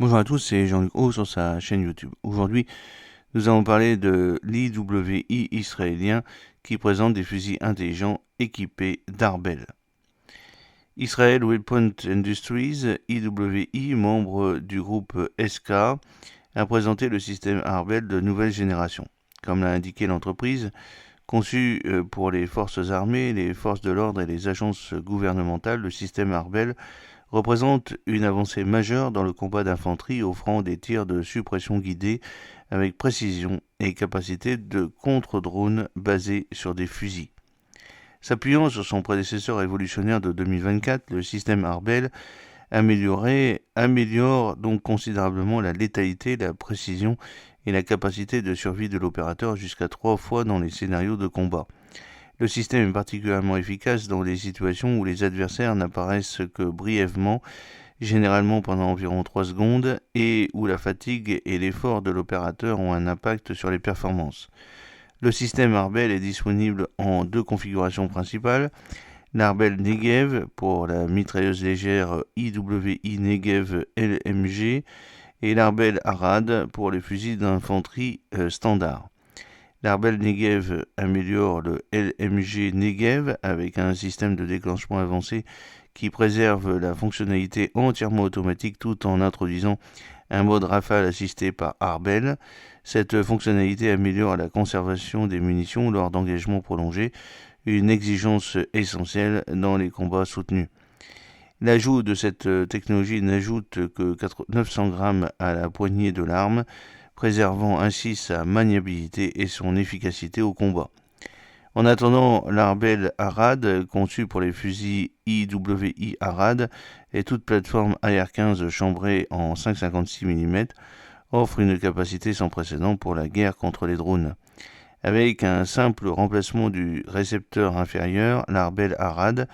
Bonjour à tous, c'est Jean-Luc O sur sa chaîne YouTube. Aujourd'hui, nous allons parler de l'IWI israélien qui présente des fusils intelligents équipés d'Arbel. Israel Weapon Industries, IWI, membre du groupe SK, a présenté le système Arbel de nouvelle génération. Comme l'a indiqué l'entreprise, conçu pour les forces armées, les forces de l'ordre et les agences gouvernementales, le système Arbel représente une avancée majeure dans le combat d'infanterie, offrant des tirs de suppression guidés avec précision et capacité de contre-drone basés sur des fusils. S'appuyant sur son prédécesseur révolutionnaire de 2024, le système Arbel améliore donc considérablement la létalité, la précision et la capacité de survie de l'opérateur jusqu'à 3 fois dans les scénarios de combat. Le système est particulièrement efficace dans les situations où les adversaires n'apparaissent que brièvement, généralement pendant environ 3 secondes, et où la fatigue et l'effort de l'opérateur ont un impact sur les performances. Le système Arbel est disponible en 2 configurations principales. L'Arbel Negev pour la mitrailleuse légère IWI Negev LMG et l'Arbel Arad pour les fusils d'infanterie standard. L'Arbel Negev améliore le LMG Negev avec un système de déclenchement avancé qui préserve la fonctionnalité entièrement automatique tout en introduisant un mode rafale assisté par Arbel. Cette fonctionnalité améliore la conservation des munitions lors d'engagements prolongés, une exigence essentielle dans les combats soutenus. L'ajout de cette technologie n'ajoute que 900 grammes à la poignée de l'arme, préservant ainsi sa maniabilité et son efficacité au combat. En attendant, l'Arbel Arad, conçu pour les fusils IWI Arad et toute plateforme AR-15 chambrée en 5,56 mm, offre une capacité sans précédent pour la guerre contre les drones. Avec un simple remplacement du récepteur inférieur, l'Arbel Arad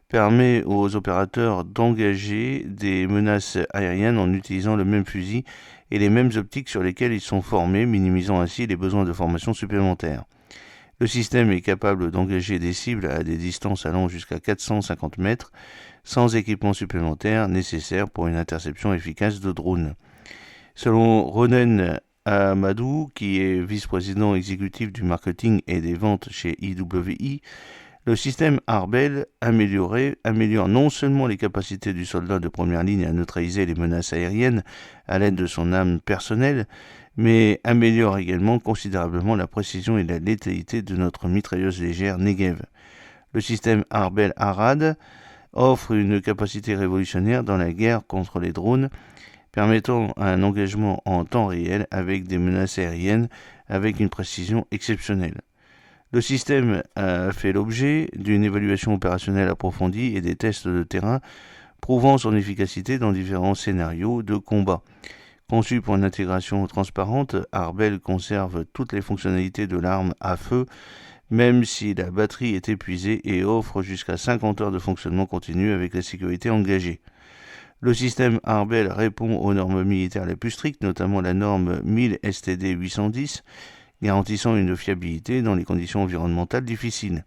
permet aux opérateurs d'engager des menaces aériennes en utilisant le même fusil et les mêmes optiques sur lesquelles ils sont formés, minimisant ainsi les besoins de formation supplémentaires. Le système est capable d'engager des cibles à des distances allant jusqu'à 450 mètres, sans équipement supplémentaire nécessaire pour une interception efficace de drones. Selon Ronen Amadou, qui est vice-président exécutif du marketing et des ventes chez IWI, le système Arbel améliore non seulement les capacités du soldat de première ligne à neutraliser les menaces aériennes à l'aide de son arme personnelle, mais améliore également considérablement la précision et la létalité de notre mitrailleuse légère Negev. Le système Arbel Arad offre une capacité révolutionnaire dans la guerre contre les drones, permettant un engagement en temps réel avec des menaces aériennes avec une précision exceptionnelle. Le système a fait l'objet d'une évaluation opérationnelle approfondie et des tests de terrain prouvant son efficacité dans différents scénarios de combat. Conçu pour une intégration transparente, Arbel conserve toutes les fonctionnalités de l'arme à feu, même si la batterie est épuisée, et offre jusqu'à 50 heures de fonctionnement continu avec la sécurité engagée. Le système Arbel répond aux normes militaires les plus strictes, notamment la norme 1000 STD 810, garantissant une fiabilité dans les conditions environnementales difficiles.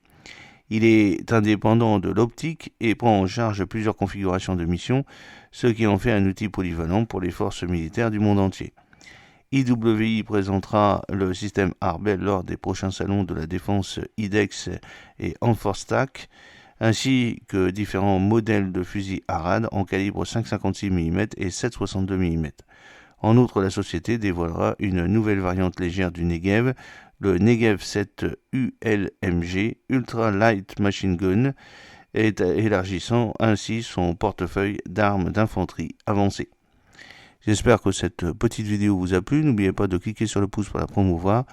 Il est indépendant de l'optique et prend en charge plusieurs configurations de mission, ce qui en fait un outil polyvalent pour les forces militaires du monde entier. IWI présentera le système Arbel lors des prochains salons de la défense IDEX et Enforstac, ainsi que différents modèles de fusils Arad en calibre 5,56 mm et 7,62 mm. En outre, la société dévoilera une nouvelle variante légère du Negev, le Negev 7 ULMG Ultra Light Machine Gun, élargissant ainsi son portefeuille d'armes d'infanterie avancées. J'espère que cette petite vidéo vous a plu. N'oubliez pas de cliquer sur le pouce pour la promouvoir,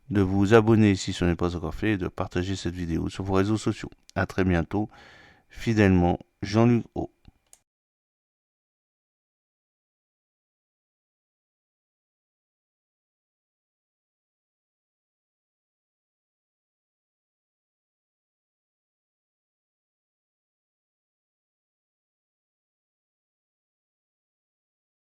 de vous abonner si ce n'est pas encore fait et de partager cette vidéo sur vos réseaux sociaux. A très bientôt. Fidèlement, Jean-Luc O.